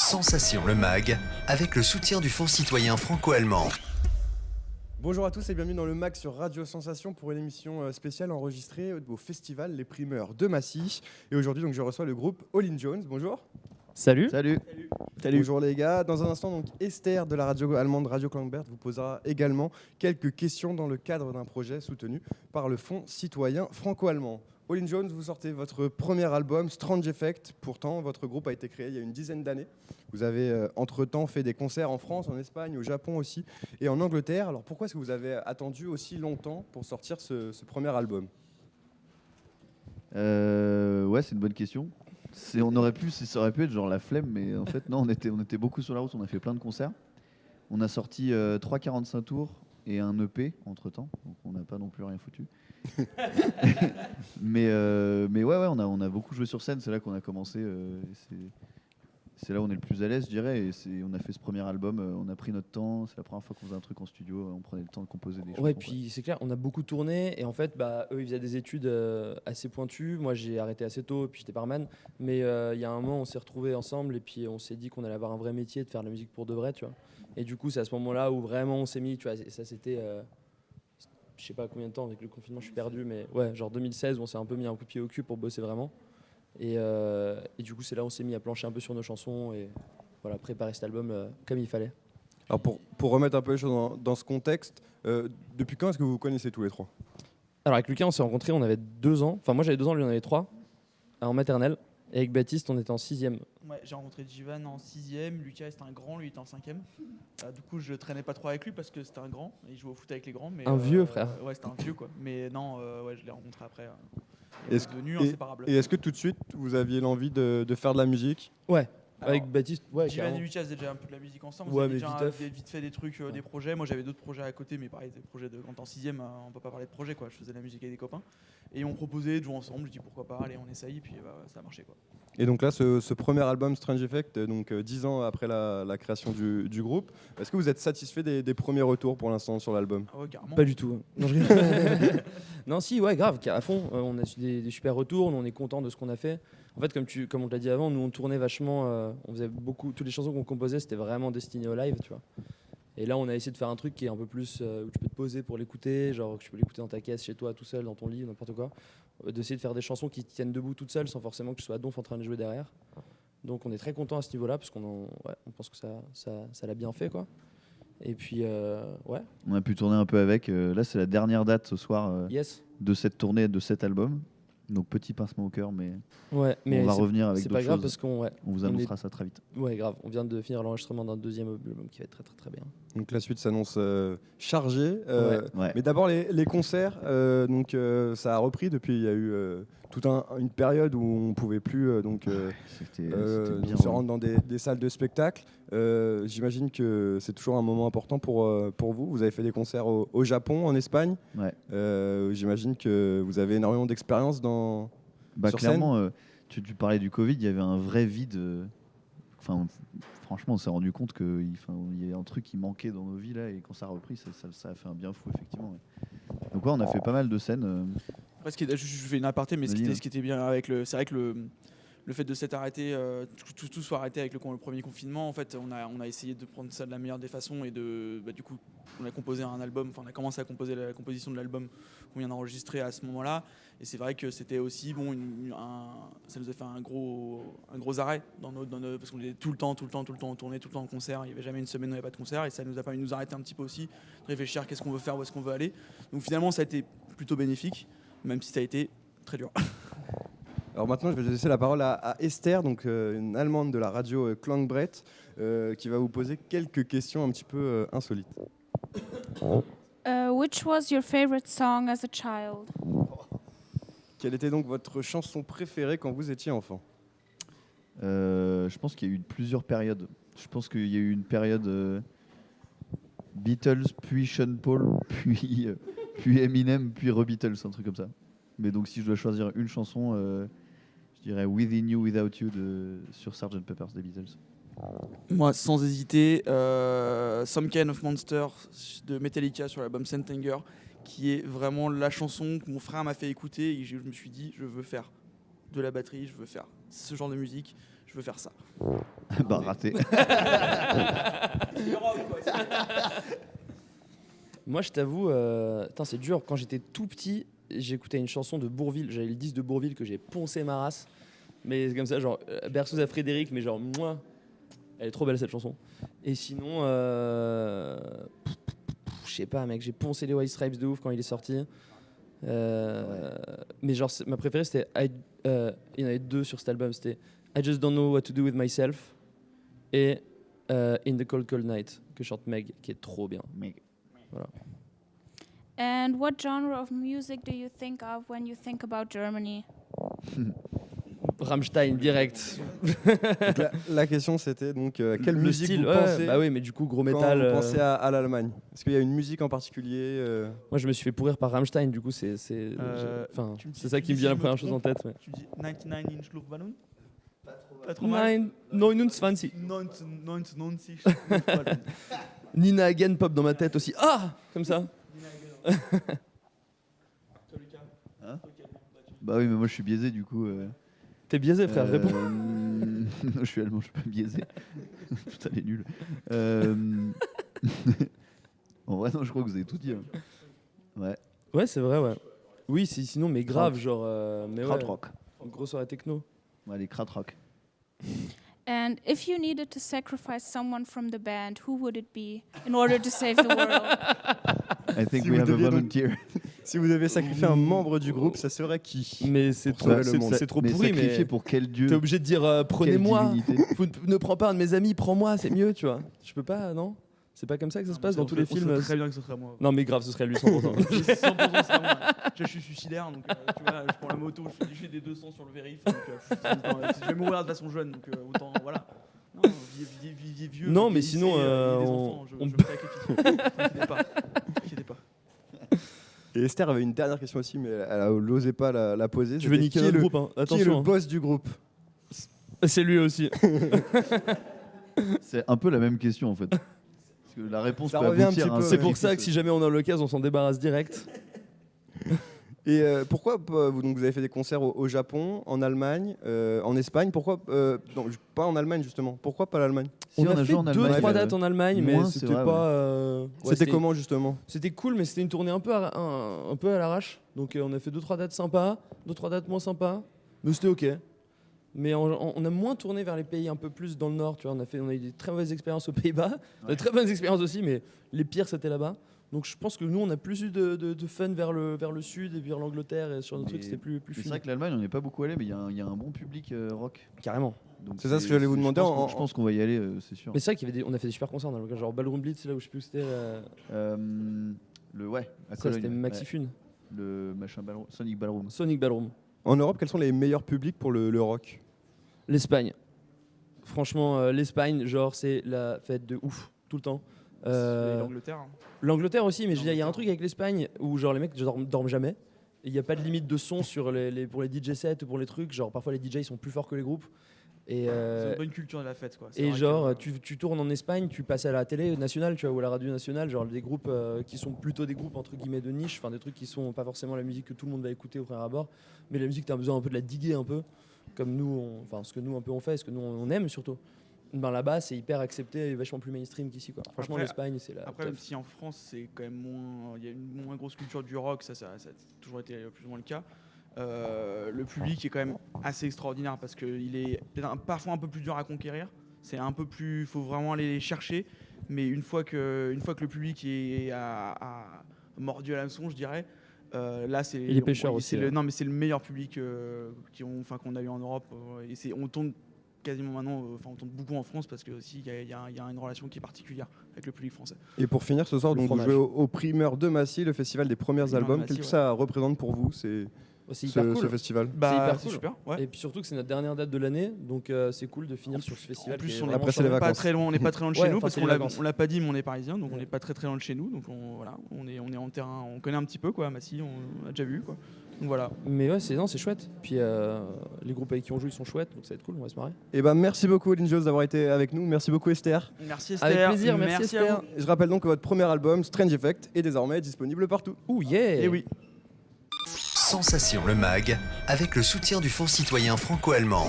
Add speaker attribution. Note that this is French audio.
Speaker 1: Sensation le MAG, avec le soutien du Fonds citoyen franco-allemand.
Speaker 2: Bonjour à tous et bienvenue dans le MAG sur Radio Sensation pour une émission spéciale enregistrée au festival Les Primeurs de Massy. Et aujourd'hui, donc, je reçois le groupe All In Jones. Bonjour.
Speaker 3: Salut.
Speaker 4: Salut.
Speaker 2: Bonjour les gars. Dans un instant, donc, Esther de la radio allemande Radio Klangbert vous posera également quelques questions dans le cadre d'un projet soutenu par le Fonds citoyen franco-allemand. All In Jones, vous sortez votre premier album, Strange Effect. Pourtant, votre groupe a été créé il y a une dizaine d'années. Vous avez entre-temps fait des concerts en France, en Espagne, au Japon aussi, et en Angleterre. Alors pourquoi est-ce que vous avez attendu aussi longtemps pour sortir ce premier album ?
Speaker 4: Ouais, c'est une bonne question. Ça aurait pu être genre la flemme, mais en fait, non, on était beaucoup sur la route, on a fait plein de concerts. On a sorti 3,45 tours et un EP entre-temps, donc on n'a pas non plus rien foutu. mais ouais, on a beaucoup joué sur scène, c'est là qu'on a commencé. C'est là où on est le plus à l'aise, je dirais. Et on a fait ce premier album, on a pris notre temps. C'est la première fois qu'on faisait un truc en studio, on prenait le temps de composer des choses.
Speaker 3: Ouais, puis c'est clair, on a beaucoup tourné. Et en fait, eux, ils faisaient des études assez pointues. Moi, j'ai arrêté assez tôt, puis j'étais barman. Mais il y a un moment, on s'est retrouvés ensemble. Et puis, on s'est dit qu'on allait avoir un vrai métier, de faire de la musique pour de vrai, tu vois. Et du coup, c'est à ce moment-là où vraiment on s'est mis, tu vois. Et ça, c'était, je sais pas combien de temps, avec le confinement, je suis perdu. Mais ouais, genre 2016, où on s'est un peu mis un coup de pied au cul pour bosser vraiment. Et du coup, c'est là où on s'est mis à plancher un peu sur nos chansons et voilà, préparer cet album comme il fallait.
Speaker 2: Alors pour remettre un peu les choses dans ce contexte, depuis quand est-ce que vous vous connaissez tous les trois ?
Speaker 3: Alors avec Lucas, on s'est rencontrés, on avait 2 ans. Enfin, moi j'avais 2 ans, lui en avait 3, en maternelle. Et avec Baptiste, on était en 6e.
Speaker 5: Ouais, j'ai rencontré Jivan en 6e, Lucas c'était un grand, lui il était en 5e. Du coup, je traînais pas trop avec lui parce que c'était un grand, et il jouait au foot avec les grands. Mais,
Speaker 3: Un vieux frère.
Speaker 5: Ouais, c'était un vieux quoi. Mais non, ouais, je l'ai rencontré après.
Speaker 2: Est-ce
Speaker 5: devenu inséparable.
Speaker 2: Et est-ce que tout de suite, vous aviez l'envie de faire de la musique ?
Speaker 3: Ouais,
Speaker 5: Alors,
Speaker 3: avec Baptiste, ouais,
Speaker 5: Jivan
Speaker 3: carrément.
Speaker 5: et Lucas faisaient déjà un peu de la musique ensemble.
Speaker 3: Ouais,
Speaker 5: Ils
Speaker 3: mais
Speaker 5: avaient déjà
Speaker 3: vite
Speaker 5: vite fait des trucs, des projets. Moi j'avais d'autres projets à côté, mais pareil, des projets quand t'es en 6e, on peut pas parler de projet quoi. Je faisais de la musique avec des copains. Et ils m'ont proposé de jouer ensemble. Je dis pourquoi pas, allez, on essaye. Puis ça a marché quoi.
Speaker 2: Et donc là, ce premier album Strange Effect, donc 10 ans après la création du groupe, est-ce que vous êtes satisfait des premiers retours pour l'instant sur l'album ?
Speaker 5: Ah ouais, carrément.
Speaker 3: Pas du tout. Non, je rigole. Non, si, ouais, grave, à fond. On a eu des super retours, on est content de ce qu'on a fait. En fait, comme on te l'a dit avant, nous on tournait vachement, on faisait beaucoup, toutes les chansons qu'on composait, c'était vraiment destiné au live, tu vois. Et là, on a essayé de faire un truc qui est un peu plus où tu peux te poser pour l'écouter, genre que tu peux l'écouter dans ta caisse, chez toi, tout seul, dans ton lit, n'importe quoi. D'essayer de faire des chansons qui tiennent debout toutes seules, sans forcément que tu sois à donf en train de jouer derrière. Donc, on est très content à ce niveau-là, parce qu'on pense que ça l'a bien fait, quoi. Et puis, ouais.
Speaker 4: On a pu tourner un peu avec. Là, c'est la dernière date ce soir
Speaker 3: Yes.
Speaker 4: de cette tournée, de cet album. Donc, petit pincement au cœur, mais
Speaker 3: Ouais, mais
Speaker 4: on va revenir avec
Speaker 3: c'est
Speaker 4: d'autres
Speaker 3: pas grave
Speaker 4: choses.
Speaker 3: parce qu'on
Speaker 4: On vous annoncera ça très vite.
Speaker 3: Ouais, grave. On vient de finir l'enregistrement d'un 2e album qui va être très très très bien.
Speaker 2: Donc la suite s'annonce chargée.
Speaker 4: Ouais.
Speaker 2: Mais d'abord les concerts, ça a repris depuis. Il y a eu toute une période où on ne pouvait plus
Speaker 4: C'était bien
Speaker 2: se rendre dans des salles de spectacle. J'imagine que c'est toujours un moment important pour vous. Vous avez fait des concerts au Japon, en Espagne.
Speaker 4: Ouais.
Speaker 2: J'imagine que vous avez énormément d'expérience sur
Speaker 4: clairement,
Speaker 2: scène.
Speaker 4: tu parlais du Covid, il y avait un vrai vide. Franchement, on s'est rendu compte qu'il y a un truc qui manquait dans nos vies là, et quand ça a repris, ça a fait un bien fou effectivement. Ouais. Donc ouais, on a fait pas mal de scènes.
Speaker 5: Après, je fais une aparté, mais ce
Speaker 4: Vas-y,
Speaker 5: qui était bien avec c'est vrai que le fait de s'être arrêté, tout soit arrêté avec le premier confinement, en fait, on a essayé de prendre ça de la meilleure des façons et du coup, on a composé un album, on a commencé à composer la composition de l'album qu'on vient d'enregistrer à ce moment-là. Et c'est vrai que c'était aussi ça nous a fait un gros arrêt parce qu'on était tout le temps en tournée, tout le temps en concert. Il n'y avait jamais une semaine où il n'y avait pas de concert et ça nous a permis de nous arrêter un petit peu aussi, de réfléchir à qu'est-ce qu'on veut faire, où est-ce qu'on veut aller. Donc finalement, ça a été plutôt bénéfique, même si ça a été très dur.
Speaker 2: Alors maintenant, je vais laisser la parole à Esther, donc une Allemande de la radio Klangbret, qui va vous poser quelques questions un petit peu insolites.
Speaker 6: Which was your favorite song as a child?
Speaker 2: Quelle était donc votre chanson préférée quand vous étiez enfant ?
Speaker 4: Je pense qu'il y a eu plusieurs périodes. Je pense qu'il y a eu une période Beatles, puis Sean Paul, puis Eminem, puis Beatles, un truc comme ça. Mais donc si je dois choisir une chanson, je dirais Within You, Without You sur Sgt Pepper's des Beatles.
Speaker 5: Moi, sans hésiter, Some Kind of Monster de Metallica sur l'album Saint Anger, qui est vraiment la chanson que mon frère m'a fait écouter et je me suis dit, je veux faire de la batterie, je veux faire ce genre de musique, Je veux faire ça.
Speaker 4: Bah, raté.
Speaker 3: Moi, je t'avoue, putain, c'est dur. Quand j'étais tout petit, j'écoutais une chanson de Bourvil. J'avais le disque de Bourvil que j'ai poncé ma race. Mais c'est comme ça, genre, berceuse à Frédéric, mais genre, moi, elle est trop belle cette chanson. Et sinon, je sais pas, mec, j'ai poncé les White Stripes de ouf quand il est sorti. Mais genre, ma préférée, c'était. Il y en avait deux sur cet album. C'était I Just Don't Know What to Do with Myself et In the Cold Cold Night, que chante Meg, qui est trop bien. Voilà.
Speaker 6: And what genre of music do you think of when you think about Germany?
Speaker 3: Rammstein, direct.
Speaker 2: Donc la question c'était donc quelle
Speaker 3: Le
Speaker 2: musique
Speaker 3: style,
Speaker 2: vous
Speaker 3: ouais,
Speaker 2: pensez
Speaker 3: bah oui, mais du coup, gros
Speaker 2: quand
Speaker 3: métal.
Speaker 2: vous pensez à l'Allemagne? Est-ce qu'il y a une musique en particulier
Speaker 3: Moi, je me suis fait pourrir par Rammstein, du coup, c'est enfin, c'est ça qui me vient la première chose en tête. Ouais.
Speaker 5: Tu dis 99 Inch Luftballon. Pas trop mal.
Speaker 3: 29.
Speaker 5: 99
Speaker 3: Nina Hagen pop dans ma tête aussi. Ah, comme ça.
Speaker 4: Bah oui, mais moi je suis biaisé du coup.
Speaker 3: T'es biaisé, frère. Réponds.
Speaker 4: Je suis allemand, je suis pas biaisé. Putain, elle est nulle. En vrai, non, je crois que vous avez tout dit. Hein. Ouais.
Speaker 3: Ouais, c'est vrai, ouais. Oui, sinon, mais grave, genre. Mais
Speaker 4: Krat
Speaker 3: ouais,
Speaker 4: rock.
Speaker 3: une grosse soirée techno.
Speaker 4: Ouais, les krat rock.
Speaker 6: And if you needed to sacrifice someone from the band, who would it be in order to save the world?
Speaker 4: I think
Speaker 2: Si
Speaker 4: we
Speaker 2: vous
Speaker 4: have a
Speaker 2: deviez donc-
Speaker 4: volunteer.
Speaker 2: Si vous devez sacrifier un membre du groupe, ça serait qui?
Speaker 3: Mais c'est
Speaker 2: Pour
Speaker 3: trop,
Speaker 2: sauver le monde.
Speaker 3: c'est trop
Speaker 4: Mais
Speaker 3: pourri,
Speaker 4: sacrifié
Speaker 3: mais.
Speaker 4: pour quel dieu?
Speaker 3: T'es obligé de dire
Speaker 4: Quelle
Speaker 3: prenez-moi.
Speaker 4: divinité.
Speaker 3: Ne prends pas un de mes amis, prends-moi, c'est mieux, tu vois. Je peux pas, non? C'est pas comme ça que ça se passe dans tous les films.
Speaker 5: On sait très bien que ce serait moi.
Speaker 3: Non, mais grave, ce serait lui 100%.
Speaker 5: C'est 100% c'est moi. Je suis suicidaire, donc tu vois, je prends la moto, je fais des 200 sur le vérif. Donc, je vais mourir de façon jeune, donc autant, voilà. Non, vieux.
Speaker 3: Non, mais
Speaker 5: vieillissez,
Speaker 3: sinon,
Speaker 5: ayez des
Speaker 3: on-
Speaker 5: enfants, je
Speaker 3: on-
Speaker 5: me sacrifie. T'inquiétez pas.
Speaker 2: Et Esther avait une dernière question aussi, mais elle n'osait pas la poser.
Speaker 3: Tu veux
Speaker 2: C'était
Speaker 3: niquer
Speaker 2: qui est
Speaker 3: notre
Speaker 2: le-
Speaker 3: groupe, hein.
Speaker 2: Qui est le
Speaker 3: Attention. hein.
Speaker 2: boss du groupe?
Speaker 3: C'est lui aussi.
Speaker 4: C'est un peu la même question en fait. Parce que la réponse
Speaker 2: Ça
Speaker 4: peut
Speaker 2: revient un
Speaker 4: aboutir
Speaker 2: petit
Speaker 4: à
Speaker 2: peu,
Speaker 3: C'est
Speaker 2: ouais.
Speaker 3: pour ça que si jamais on a l'occasion, on s'en débarrasse direct.
Speaker 2: Et pourquoi donc vous avez fait des concerts au Japon, en Allemagne, en Espagne? Pourquoi non, pas en Allemagne justement? Pourquoi pas l'Allemagne?
Speaker 4: Si,
Speaker 3: on a fait
Speaker 4: joué en Allemagne,
Speaker 3: 2-3 dates en Allemagne, mais
Speaker 4: moins, c'est
Speaker 3: c'était
Speaker 4: vrai,
Speaker 3: pas. Ouais,
Speaker 2: C'était comment justement?
Speaker 3: C'était cool, mais c'était une tournée un peu à l'arrache. Donc on a fait 2-3 dates sympas, 2-3 dates moins sympas, mais c'était ok. Mais on a moins tourné vers les pays un peu plus dans le nord. Tu vois, on a eu des très mauvaises expériences aux Pays-Bas, des très bonnes expériences aussi, mais les pires c'était là-bas. Donc je pense que nous on a plus eu de fun vers le sud et vers l'Angleterre et sur nos
Speaker 4: Mais
Speaker 3: trucs c'était plus
Speaker 4: C'est
Speaker 3: fun.
Speaker 4: vrai que l'Allemagne, on n'est pas beaucoup allé, mais il y a un bon public rock.
Speaker 3: Carrément.
Speaker 4: Donc
Speaker 2: C'est ça ce que j'allais vous demander
Speaker 4: Je pense qu'on va y aller, c'est sûr.
Speaker 3: Mais c'est vrai on a fait des super concerts dans le genre Ballroom Blitz là où je sais plus où c'était.
Speaker 4: Ouais, à
Speaker 3: Ça
Speaker 4: Cologne.
Speaker 3: c'était Maxifun.
Speaker 4: Ouais, le machin ballroom, Sonic Ballroom.
Speaker 3: Sonic Ballroom.
Speaker 2: En Europe, quels sont les meilleurs publics pour le rock?
Speaker 3: L'Espagne. Franchement, l'Espagne, genre, c'est la fête de ouf, tout le temps.
Speaker 5: L'Angleterre. hein.
Speaker 3: L'Angleterre aussi, mais je veux dire, il y a un truc avec l'Espagne où genre les mecs dorment jamais. Il n'y a pas de limite de son sur pour les DJ sets ou pour les trucs. Genre, parfois les DJ ils sont plus forts que les groupes. Et,
Speaker 5: C'est une bonne culture de la fête, quoi. C'est
Speaker 3: et
Speaker 5: vrai
Speaker 3: genre,
Speaker 5: que,
Speaker 3: tu tournes en Espagne, tu passes à la télé nationale, tu vois, ou à la radio nationale, genre des groupes qui sont plutôt des groupes entre guillemets de niche, enfin des trucs qui sont pas forcément la musique que tout le monde va écouter au premier abord, mais la musique, tu as besoin un peu de la diguer un peu, comme nous, enfin ce que nous un peu on fait, ce que nous on aime surtout. Ben là-bas, c'est hyper accepté et vachement plus mainstream qu'ici, quoi. Franchement,
Speaker 5: Après-
Speaker 3: l'Espagne, c'est la.
Speaker 5: Après,
Speaker 3: top.
Speaker 5: même si en France, c'est quand même moins. Il y a une moins grosse culture du rock, ça a toujours été plus ou moins le cas. Le public est quand même assez extraordinaire parce qu'il est peut-être parfois un peu plus dur à conquérir. C'est un peu plus. Il faut vraiment aller les chercher. Mais une fois que le public a mordu à l'hameçon, je dirais. Là, c'est.
Speaker 3: Et les pêcheurs aussi, ouais.
Speaker 5: Non, mais c'est le meilleur public qu'on a eu en Europe. Et on tourne quasiment maintenant, on tourne beaucoup en France parce que aussi il y a une relation qui est particulière avec le public français.
Speaker 2: Et pour finir ce soir,
Speaker 3: Le
Speaker 2: donc vous
Speaker 3: fromage.
Speaker 2: jouez au Primeur de Massy, le festival des premiers
Speaker 5: Primeur de
Speaker 2: albums.
Speaker 5: Massy,
Speaker 2: Qu'est-ce que
Speaker 5: ouais.
Speaker 2: ça représente pour vous,
Speaker 3: C'est
Speaker 2: ce
Speaker 3: hyper cool.
Speaker 2: festival?
Speaker 3: hyper
Speaker 5: c'est
Speaker 3: cool.
Speaker 5: super. Ouais.
Speaker 3: Et puis surtout que c'est notre dernière date de l'année, donc c'est cool de finir sur ce festival.
Speaker 5: En plus,
Speaker 3: qui est
Speaker 5: on est
Speaker 3: vraiment
Speaker 2: Après, c'est les
Speaker 3: chouette.
Speaker 2: vacances.
Speaker 5: pas très loin, on n'est pas très loin de chez
Speaker 3: Ouais,
Speaker 5: nous
Speaker 3: enfin,
Speaker 5: parce
Speaker 3: c'est
Speaker 5: qu'on
Speaker 3: les vacances.
Speaker 5: l'a pas dit, mais on est parisien, donc on
Speaker 3: Ouais.
Speaker 5: n'est pas très très loin de chez nous, donc on est en terrain, on connaît un petit peu quoi, Massy, on a déjà vu quoi. Donc voilà.
Speaker 3: Mais ouais, c'est chouette. Puis les groupes avec qui on joue, ils sont chouettes, donc ça va être cool, on va se marrer.
Speaker 2: Et ben merci beaucoup Linjos d'avoir été avec nous. Merci beaucoup Esther.
Speaker 5: Merci Esther.
Speaker 3: Avec plaisir, merci
Speaker 5: à
Speaker 3: Esther.
Speaker 5: vous.
Speaker 2: Je rappelle donc que votre premier album, Strange Effect, est désormais disponible partout.
Speaker 3: Ouh yeah.
Speaker 5: Et oui.
Speaker 1: Sensation le mag, avec le soutien du Fonds citoyen franco-allemand.